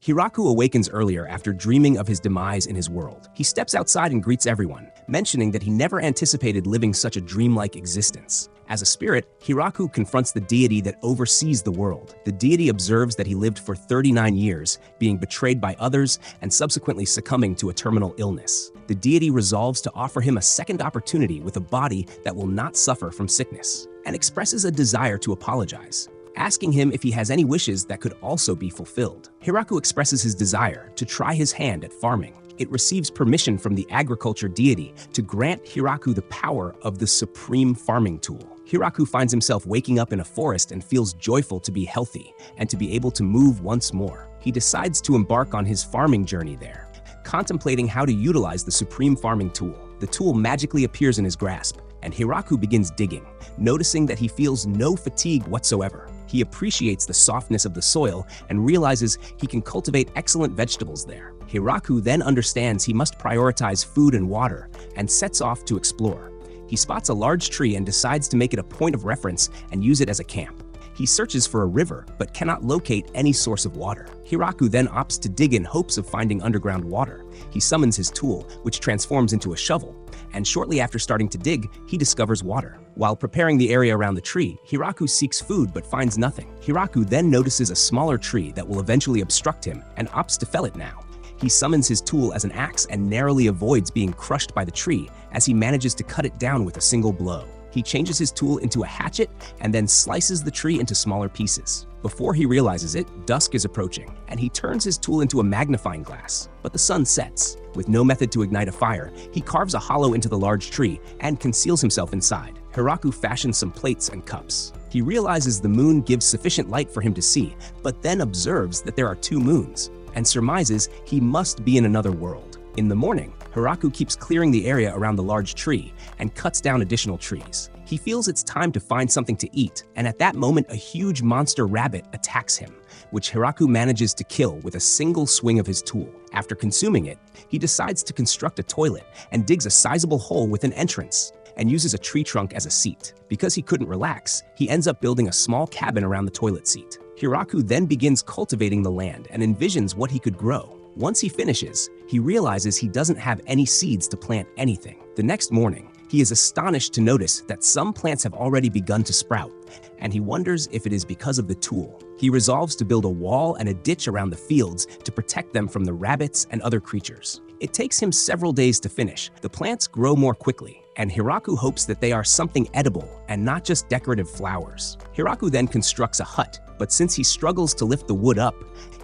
Hiraku awakens earlier after dreaming of his demise in his world. He steps outside and greets everyone, mentioning that he never anticipated living such a dreamlike existence. As a spirit, Hiraku confronts the deity that oversees the world. The deity observes that he lived for 39 years, being betrayed by others and subsequently succumbing to a terminal illness. The deity resolves to offer him a second opportunity with a body that will not suffer from sickness, and expresses a desire to apologize, asking him if he has any wishes that could also be fulfilled. Hiraku expresses his desire to try his hand at farming. It receives permission from the agriculture deity to grant Hiraku the power of the supreme farming tool. Hiraku finds himself waking up in a forest and feels joyful to be healthy and to be able to move once more. He decides to embark on his farming journey there, contemplating how to utilize the supreme farming tool. The tool magically appears in his grasp, and Hiraku begins digging, noticing that he feels no fatigue whatsoever. He appreciates the softness of the soil and realizes he can cultivate excellent vegetables there. Hiraku then understands he must prioritize food and water and sets off to explore. He spots a large tree and decides to make it a point of reference and use it as a camp. He searches for a river but cannot locate any source of water. Hiraku then opts to dig in hopes of finding underground water. He summons his tool, which transforms into a shovel, and shortly after starting to dig, he discovers water. While preparing the area around the tree, Hiraku seeks food but finds nothing. Hiraku then notices a smaller tree that will eventually obstruct him and opts to fell it now. He summons his tool as an axe and narrowly avoids being crushed by the tree as he manages to cut it down with a single blow. He changes his tool into a hatchet and then slices the tree into smaller pieces. Before he realizes it, dusk is approaching, and he turns his tool into a magnifying glass. But the sun sets. With no method to ignite a fire, he carves a hollow into the large tree and conceals himself inside. Hiraku fashions some plates and cups. He realizes the moon gives sufficient light for him to see, but then observes that there are two moons, and surmises he must be in another world. In the morning, Hiraku keeps clearing the area around the large tree and cuts down additional trees. He feels it's time to find something to eat, and at that moment a huge monster rabbit attacks him, which Hiraku manages to kill with a single swing of his tool. After consuming it, he decides to construct a toilet and digs a sizable hole with an entrance and uses a tree trunk as a seat. Because he couldn't relax, he ends up building a small cabin around the toilet seat. Hiraku then begins cultivating the land and envisions what he could grow. Once he finishes, he realizes he doesn't have any seeds to plant anything. The next morning, he is astonished to notice that some plants have already begun to sprout, and he wonders if it is because of the tool. He resolves to build a wall and a ditch around the fields to protect them from the rabbits and other creatures. It takes him several days to finish. The plants grow more quickly, and Hiraku hopes that they are something edible and not just decorative flowers. Hiraku then constructs a hut, but since he struggles to lift the wood up,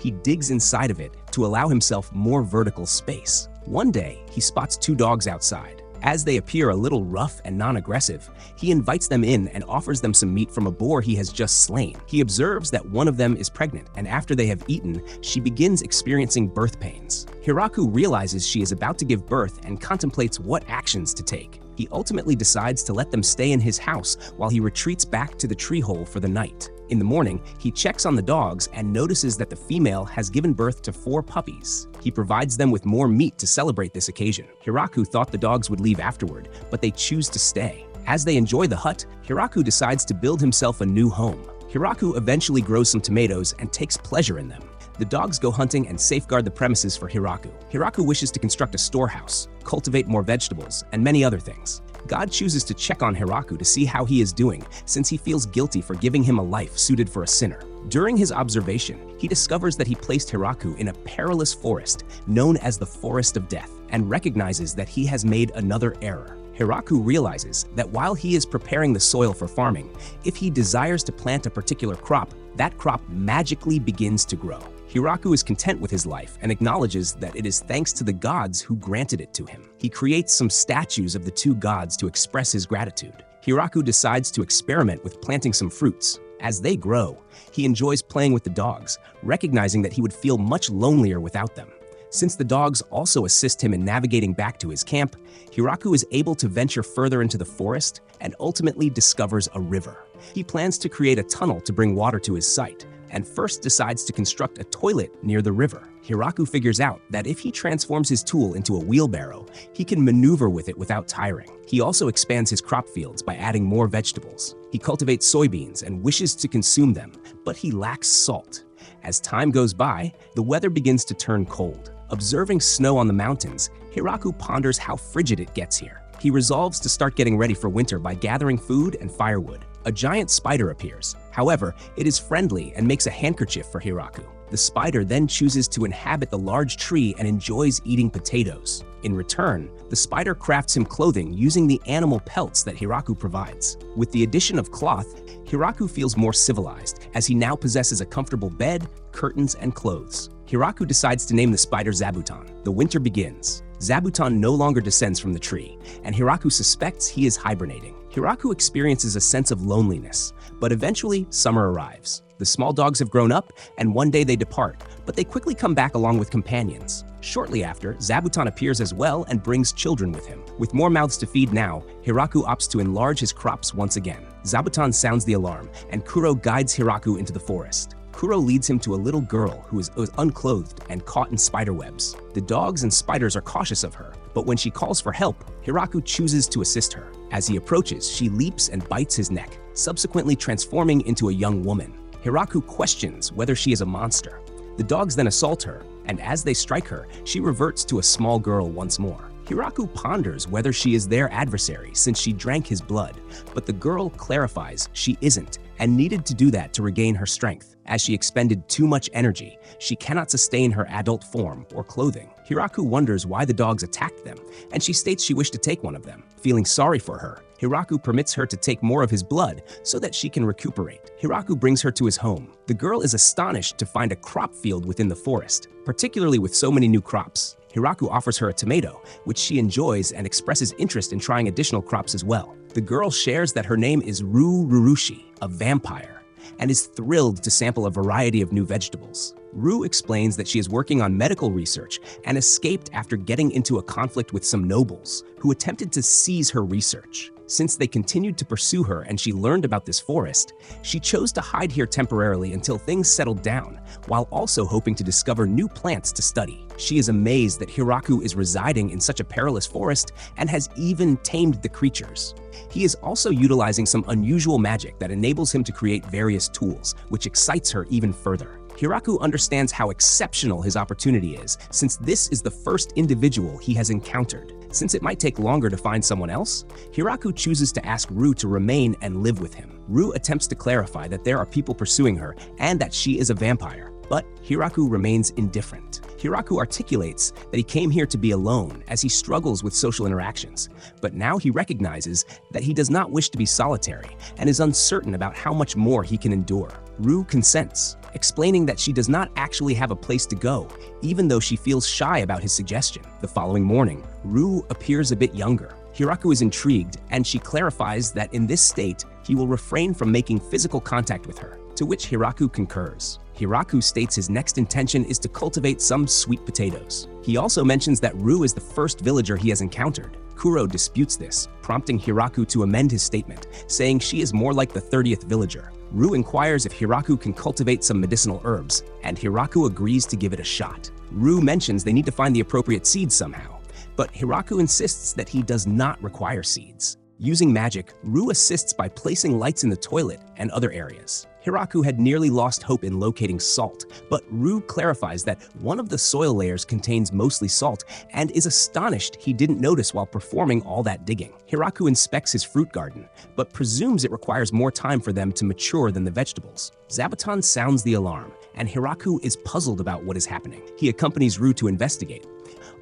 he digs inside of it to allow himself more vertical space. One day, he spots two dogs outside. As they appear a little rough and non-aggressive, he invites them in and offers them some meat from a boar he has just slain. He observes that one of them is pregnant, and after they have eaten, she begins experiencing birth pains. Hiraku realizes she is about to give birth and contemplates what actions to take. He ultimately decides to let them stay in his house while he retreats back to the tree hole for the night. In the morning, he checks on the dogs and notices that the female has given birth to 4 puppies. He provides them with more meat to celebrate this occasion. Hiraku thought the dogs would leave afterward, but they choose to stay. As they enjoy the hut, Hiraku decides to build himself a new home. Hiraku eventually grows some tomatoes and takes pleasure in them. The dogs go hunting and safeguard the premises for Hiraku. Hiraku wishes to construct a storehouse, cultivate more vegetables, and many other things. God chooses to check on Hiraku to see how he is doing, since he feels guilty for giving him a life suited for a sinner. During his observation, he discovers that he placed Hiraku in a perilous forest known as the Forest of Death, and recognizes that he has made another error. Hiraku realizes that while he is preparing the soil for farming, if he desires to plant a particular crop, that crop magically begins to grow. Hiraku is content with his life and acknowledges that it is thanks to the gods who granted it to him. He creates some statues of the 2 gods to express his gratitude. Hiraku decides to experiment with planting some fruits. As they grow, he enjoys playing with the dogs, recognizing that he would feel much lonelier without them. Since the dogs also assist him in navigating back to his camp, Hiraku is able to venture further into the forest and ultimately discovers a river. He plans to create a tunnel to bring water to his site, and first decides to construct a toilet near the river. Hiraku figures out that if he transforms his tool into a wheelbarrow, he can maneuver with it without tiring. He also expands his crop fields by adding more vegetables. He cultivates soybeans and wishes to consume them, but he lacks salt. As time goes by, the weather begins to turn cold. Observing snow on the mountains, Hiraku ponders how frigid it gets here. He resolves to start getting ready for winter by gathering food and firewood. A giant spider appears. However, it is friendly and makes a handkerchief for Hiraku. The spider then chooses to inhabit the large tree and enjoys eating potatoes. In return, the spider crafts him clothing using the animal pelts that Hiraku provides. With the addition of cloth, Hiraku feels more civilized, as he now possesses a comfortable bed, curtains, and clothes. Hiraku decides to name the spider Zabuton. The winter begins. Zabuton no longer descends from the tree, and Hiraku suspects he is hibernating. Hiraku experiences a sense of loneliness, but eventually summer arrives. The small dogs have grown up, and one day they depart, but they quickly come back along with companions. Shortly after, Zabuton appears as well and brings children with him. With more mouths to feed now, Hiraku opts to enlarge his crops once again. Zabuton sounds the alarm, and Kuro guides Hiraku into the forest. Kuro leads him to a little girl who is unclothed and caught in spider webs. The dogs and spiders are cautious of her, but when she calls for help, Hiraku chooses to assist her. As he approaches, she leaps and bites his neck, subsequently transforming into a young woman. Hiraku questions whether she is a monster. The dogs then assault her, and as they strike her, she reverts to a small girl once more. Hiraku ponders whether she is their adversary since she drank his blood, but the girl clarifies she isn't and needed to do that to regain her strength. As she expended too much energy, she cannot sustain her adult form or clothing. Hiraku wonders why the dogs attacked them, and she states she wished to take one of them. Feeling sorry for her, Hiraku permits her to take more of his blood so that she can recuperate. Hiraku brings her to his home. The girl is astonished to find a crop field within the forest, particularly with so many new crops. Hiraku offers her a tomato, which she enjoys and expresses interest in trying additional crops as well. The girl shares that her name is Rurushi, a vampire, and is thrilled to sample a variety of new vegetables. Ru explains that she is working on medical research and escaped after getting into a conflict with some nobles who attempted to seize her research. Since they continued to pursue her and she learned about this forest, she chose to hide here temporarily until things settled down, while also hoping to discover new plants to study. She is amazed that Hiraku is residing in such a perilous forest and has even tamed the creatures. He is also utilizing some unusual magic that enables him to create various tools, which excites her even further. Hiraku understands how exceptional his opportunity is, since this is the first individual he has encountered. Since it might take longer to find someone else, Hiraku chooses to ask Ru to remain and live with him. Ru attempts to clarify that there are people pursuing her and that she is a vampire, but Hiraku remains indifferent. Hiraku articulates that he came here to be alone as he struggles with social interactions, but now he recognizes that he does not wish to be solitary and is uncertain about how much more he can endure. Ru consents, explaining that she does not actually have a place to go, even though she feels shy about his suggestion. The following morning, Ru appears a bit younger. Hiraku is intrigued, and she clarifies that in this state, he will refrain from making physical contact with her, to which Hiraku concurs. Hiraku states his next intention is to cultivate some sweet potatoes. He also mentions that Ru is the first villager he has encountered. Kuro disputes this, prompting Hiraku to amend his statement, saying she is more like the 30th villager. Ru inquires if Hiraku can cultivate some medicinal herbs, and Hiraku agrees to give it a shot. Ru mentions they need to find the appropriate seeds somehow, but Hiraku insists that he does not require seeds. Using magic, Ru assists by placing lights in the toilet and other areas. Hiraku had nearly lost hope in locating salt, but Ru clarifies that one of the soil layers contains mostly salt and is astonished he didn't notice while performing all that digging. Hiraku inspects his fruit garden, but presumes it requires more time for them to mature than the vegetables. Zabuton sounds the alarm, and Hiraku is puzzled about what is happening. He accompanies Ru to investigate,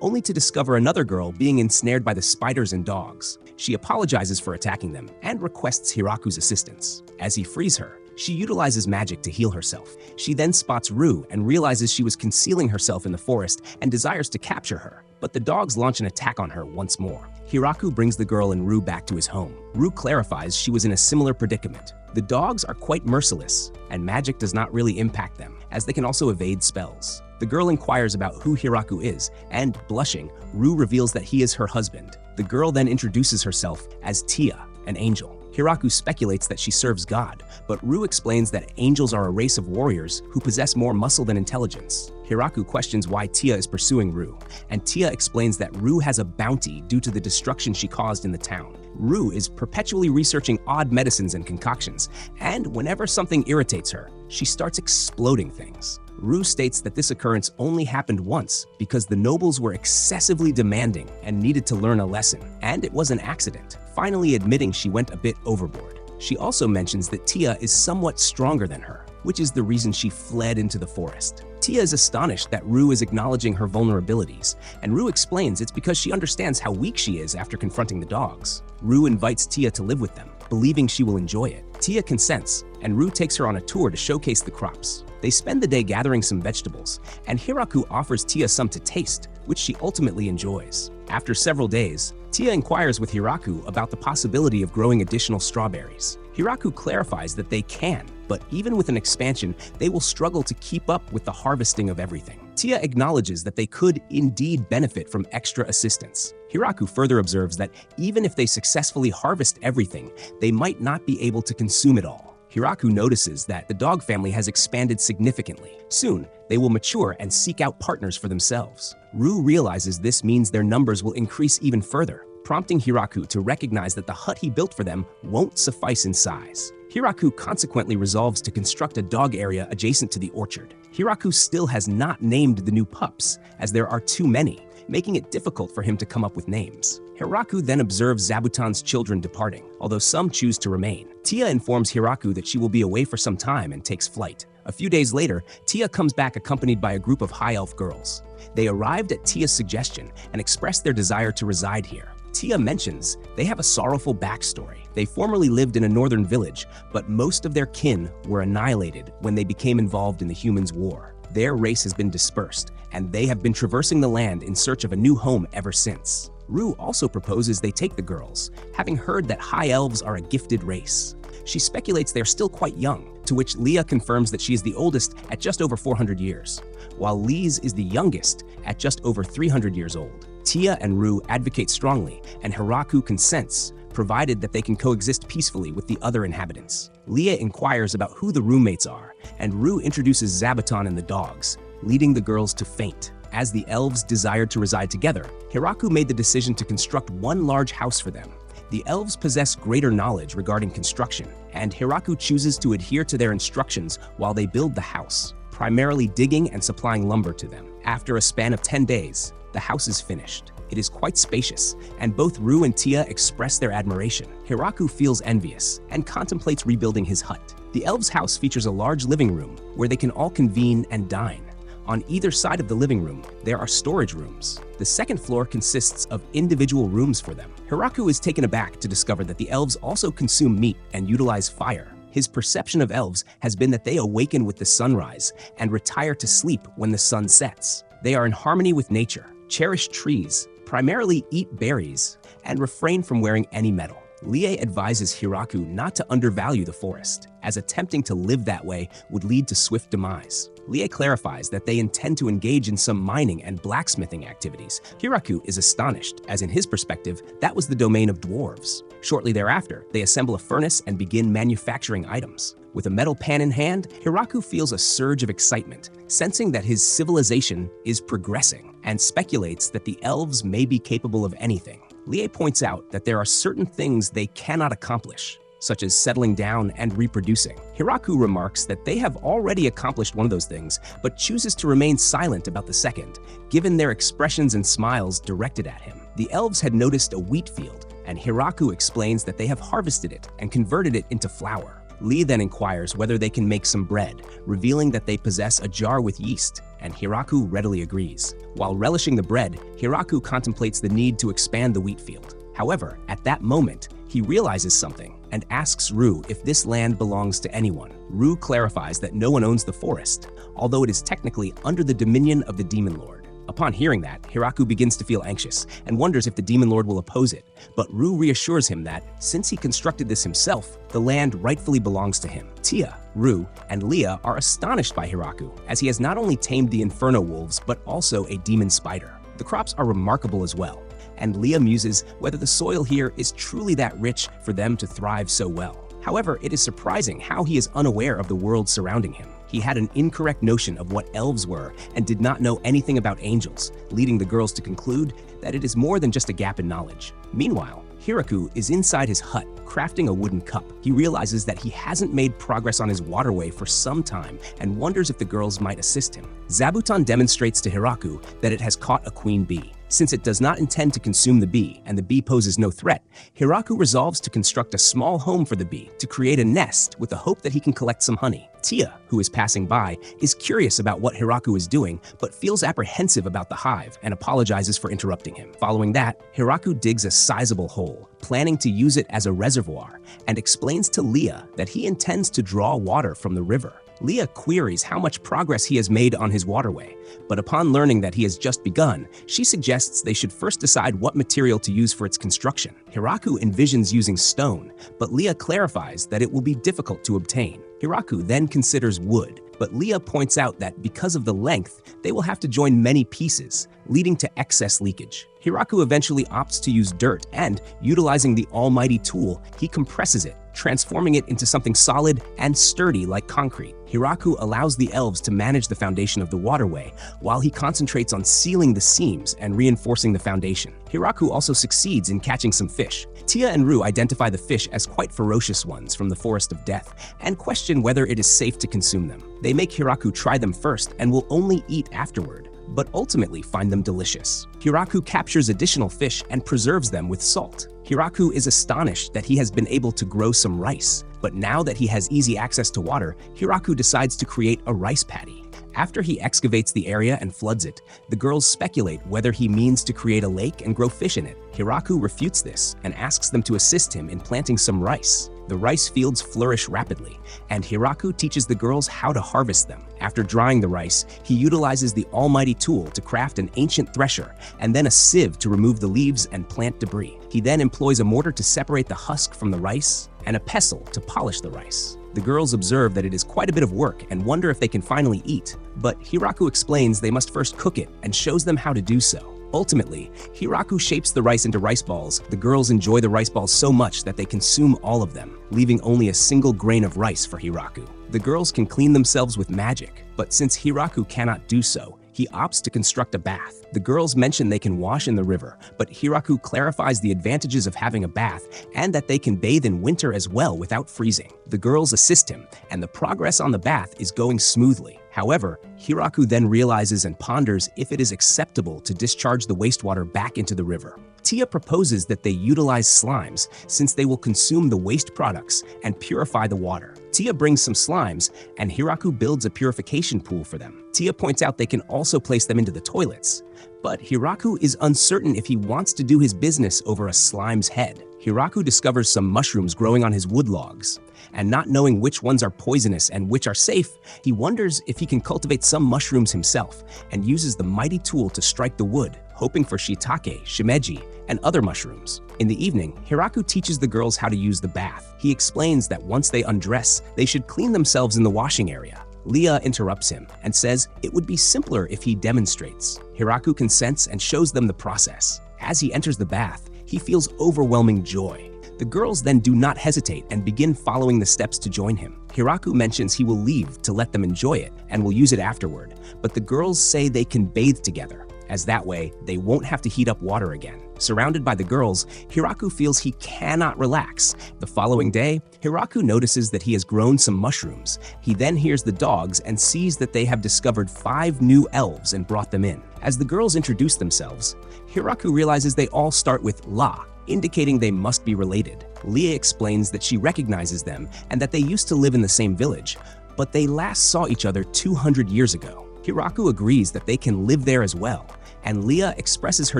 only to discover another girl being ensnared by the spiders and dogs. She apologizes for attacking them and requests Hiraku's assistance. As he frees her, she utilizes magic to heal herself. She then spots Ru and realizes she was concealing herself in the forest and desires to capture her, but the dogs launch an attack on her once more. Hiraku brings the girl and Ru back to his home. Ru clarifies she was in a similar predicament. The dogs are quite merciless, and magic does not really impact them, as they can also evade spells. The girl inquires about who Hiraku is, and, blushing, Ru reveals that he is her husband. The girl then introduces herself as Tia, an angel. Hiraku speculates that she serves God, but Ru explains that angels are a race of warriors who possess more muscle than intelligence. Hiraku questions why Tia is pursuing Ru, and Tia explains that Rue has a bounty due to the destruction she caused in the town. Rue is perpetually researching odd medicines and concoctions, and whenever something irritates her, she starts exploding things. Rue states that this occurrence only happened once because the nobles were excessively demanding and needed to learn a lesson, and it was an accident, finally admitting she went a bit overboard. She also mentions that Tia is somewhat stronger than her, which is the reason she fled into the forest. Tia is astonished that Rue is acknowledging her vulnerabilities, and Rue explains it's because she understands how weak she is after confronting the dogs. Rue invites Tia to live with them, believing she will enjoy it. Tia consents, and Rue takes her on a tour to showcase the crops. They spend the day gathering some vegetables, and Hiraku offers Tia some to taste, which she ultimately enjoys. After several days, Tia inquires with Hiraku about the possibility of growing additional strawberries. Hiraku clarifies that they can, but even with an expansion, they will struggle to keep up with the harvesting of everything. Tia acknowledges that they could indeed benefit from extra assistance. Hiraku further observes that even if they successfully harvest everything, they might not be able to consume it all. Hiraku notices that the dog family has expanded significantly. Soon, they will mature and seek out partners for themselves. Rue realizes this means their numbers will increase even further, prompting Hiraku to recognize that the hut he built for them won't suffice in size. Hiraku consequently resolves to construct a dog area adjacent to the orchard. Hiraku still has not named the new pups, as there are too many, making it difficult for him to come up with names. Hiraku then observes Zabuton's children departing, although some choose to remain. Tia informs Hiraku that she will be away for some time and takes flight. A few days later, Tia comes back accompanied by a group of high elf girls. They arrived at Tia's suggestion and expressed their desire to reside here. Tia mentions they have a sorrowful backstory. They formerly lived in a northern village, but most of their kin were annihilated when they became involved in the humans' war. Their race has been dispersed, and they have been traversing the land in search of a new home ever since. Rue also proposes they take the girls, having heard that high elves are a gifted race. She speculates they are still quite young, to which Leah confirms that she is the oldest at just over 400 years, while Lise is the youngest at just over 300 years old. Tia and Rue advocate strongly, and Hiraku consents, provided that they can coexist peacefully with the other inhabitants. Leah inquires about who the roommates are, and Rue introduces Zabuton and the dogs, leading the girls to faint. As the elves desired to reside together, Hiraku made the decision to construct one large house for them. The elves possess greater knowledge regarding construction, and Hiraku chooses to adhere to their instructions while they build the house, primarily digging and supplying lumber to them. After a span of 10 days, the house is finished. It is quite spacious, and both Rue and Tia express their admiration. Hiraku feels envious and contemplates rebuilding his hut. The elves' house features a large living room where they can all convene and dine. On either side of the living room, there are storage rooms. The second floor consists of individual rooms for them. Hiraku is taken aback to discover that the elves also consume meat and utilize fire. His perception of elves has been that they awaken with the sunrise and retire to sleep when the sun sets. They are in harmony with nature, cherish trees, primarily eat berries, and refrain from wearing any metal. Lie advises Hiraku not to undervalue the forest, as attempting to live that way would lead to swift demise. Lie clarifies that they intend to engage in some mining and blacksmithing activities. Hiraku is astonished, as in his perspective, that was the domain of dwarves. Shortly thereafter, they assemble a furnace and begin manufacturing items. With a metal pan in hand, Hiraku feels a surge of excitement, sensing that his civilization is progressing, and speculates that the elves may be capable of anything. Lie points out that there are certain things they cannot accomplish, such as settling down and reproducing. Hiraku remarks that they have already accomplished one of those things, but chooses to remain silent about the second, given their expressions and smiles directed at him. The elves had noticed a wheat field, and Hiraku explains that they have harvested it and converted it into flour. Lee then inquires whether they can make some bread, revealing that they possess a jar with yeast, and Hiraku readily agrees. While relishing the bread, Hiraku contemplates the need to expand the wheat field. However, at that moment, he realizes something and asks Rue if this land belongs to anyone. Rue clarifies that no one owns the forest, although it is technically under the dominion of the Demon Lord. Upon hearing that, Hiraku begins to feel anxious and wonders if the Demon Lord will oppose it, but Rue reassures him that, since he constructed this himself, the land rightfully belongs to him. Tia, Rue, and Leah are astonished by Hiraku, as he has not only tamed the Inferno Wolves, but also a demon spider. The crops are remarkable as well, and Leah muses whether the soil here is truly that rich for them to thrive so well. However, it is surprising how he is unaware of the world surrounding him. He had an incorrect notion of what elves were and did not know anything about angels, leading the girls to conclude that it is more than just a gap in knowledge. Meanwhile, Hiraku is inside his hut, crafting a wooden cup. He realizes that he hasn't made progress on his waterway for some time and wonders if the girls might assist him. Zabuton demonstrates to Hiraku that it has caught a queen bee. Since it does not intend to consume the bee and the bee poses no threat, Hiraku resolves to construct a small home for the bee to create a nest with the hope that he can collect some honey. Tia, who is passing by, is curious about what Hiraku is doing but feels apprehensive about the hive and apologizes for interrupting him. Following that, Hiraku digs a sizable hole, planning to use it as a reservoir, and explains to Leah that he intends to draw water from the river. Leah queries how much progress he has made on his waterway, but upon learning that he has just begun, she suggests they should first decide what material to use for its construction. Hiraku envisions using stone, but Leah clarifies that it will be difficult to obtain. Hiraku then considers wood, but Leah points out that because of the length, they will have to join many pieces, leading to excess leakage. Hiraku eventually opts to use dirt and, utilizing the almighty tool, he compresses it, transforming it into something solid and sturdy like concrete. Hiraku allows the elves to manage the foundation of the waterway, while he concentrates on sealing the seams and reinforcing the foundation. Hiraku also succeeds in catching some fish. Tia and Ru identify the fish as quite ferocious ones from the Forest of Death and question whether it is safe to consume them. They make Hiraku try them first and will only eat afterward, but ultimately find them delicious. Hiraku captures additional fish and preserves them with salt. Hiraku is astonished that he has been able to grow some rice, but now that he has easy access to water, Hiraku decides to create a rice paddy. After he excavates the area and floods it, the girls speculate whether he means to create a lake and grow fish in it. Hiraku refutes this and asks them to assist him in planting some rice. The rice fields flourish rapidly, and Hiraku teaches the girls how to harvest them. After drying the rice, he utilizes the almighty tool to craft an ancient thresher and then a sieve to remove the leaves and plant debris. He then employs a mortar to separate the husk from the rice and a pestle to polish the rice. The girls observe that it is quite a bit of work and wonder if they can finally eat, but Hiraku explains they must first cook it and shows them how to do so. Ultimately, Hiraku shapes the rice into rice balls. The girls enjoy the rice balls so much that they consume all of them, leaving only a single grain of rice for Hiraku. The girls can clean themselves with magic, but since Hiraku cannot do so, he opts to construct a bath. The girls mention they can wash in the river, but Hiraku clarifies the advantages of having a bath and that they can bathe in winter as well without freezing. The girls assist him, and the progress on the bath is going smoothly. However, Hiraku then realizes and ponders if it is acceptable to discharge the wastewater back into the river. Tia proposes that they utilize slimes since they will consume the waste products and purify the water. Tia brings some slimes, and Hiraku builds a purification pool for them. Tia points out they can also place them into the toilets, but Hiraku is uncertain if he wants to do his business over a slime's head. Hiraku discovers some mushrooms growing on his wood logs, and not knowing which ones are poisonous and which are safe, he wonders if he can cultivate some mushrooms himself and uses the mighty tool to strike the wood, hoping for shiitake, shimeji, and other mushrooms. In the evening, Hiraku teaches the girls how to use the bath. He explains that once they undress, they should clean themselves in the washing area. Leah interrupts him and says it would be simpler if he demonstrates. Hiraku consents and shows them the process. As he enters the bath, he feels overwhelming joy. The girls then do not hesitate and begin following the steps to join him. Hiraku mentions he will leave to let them enjoy it and will use it afterward, but the girls say they can bathe together, as that way they won't have to heat up water again. Surrounded by the girls, Hiraku feels he cannot relax. The following day, Hiraku notices that he has grown some mushrooms. He then hears the dogs and sees that they have discovered 5 new elves and brought them in. As the girls introduce themselves, Hiraku realizes they all start with La, indicating they must be related. Leah explains that she recognizes them and that they used to live in the same village, but they last saw each other 200 years ago. Hiraku agrees that they can live there as well, and Leah expresses her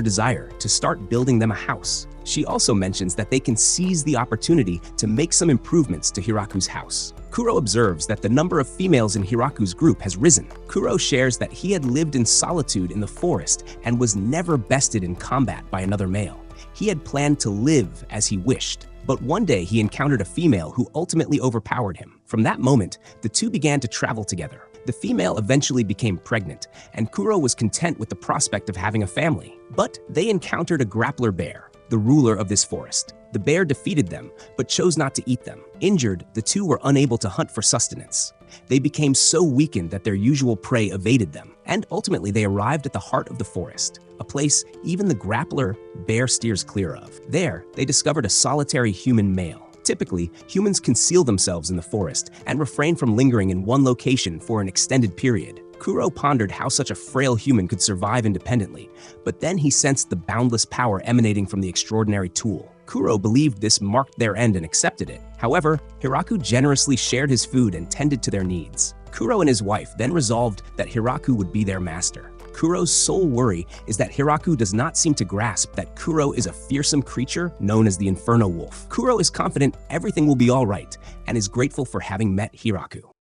desire to start building them a house. She also mentions that they can seize the opportunity to make some improvements to Hiraku's house. Kuro observes that the number of females in Hiraku's group has risen. Kuro shares that he had lived in solitude in the forest and was never bested in combat by another male. He had planned to live as he wished, but one day he encountered a female who ultimately overpowered him. From that moment, the two began to travel together. The female eventually became pregnant, and Kuro was content with the prospect of having a family. But they encountered a grappler bear, the ruler of this forest. The bear defeated them, but chose not to eat them. Injured, the two were unable to hunt for sustenance. They became so weakened that their usual prey evaded them, and ultimately they arrived at the heart of the forest, a place even the grappler bear steers clear of. There, they discovered a solitary human male. Typically, humans conceal themselves in the forest and refrain from lingering in one location for an extended period. Kuro pondered how such a frail human could survive independently, but then he sensed the boundless power emanating from the extraordinary tool. Kuro believed this marked their end and accepted it. However, Hiraku generously shared his food and tended to their needs. Kuro and his wife then resolved that Hiraku would be their master. Kuro's sole worry is that Hiraku does not seem to grasp that Kuro is a fearsome creature known as the Inferno Wolf. Kuro is confident everything will be all right and is grateful for having met Hiraku.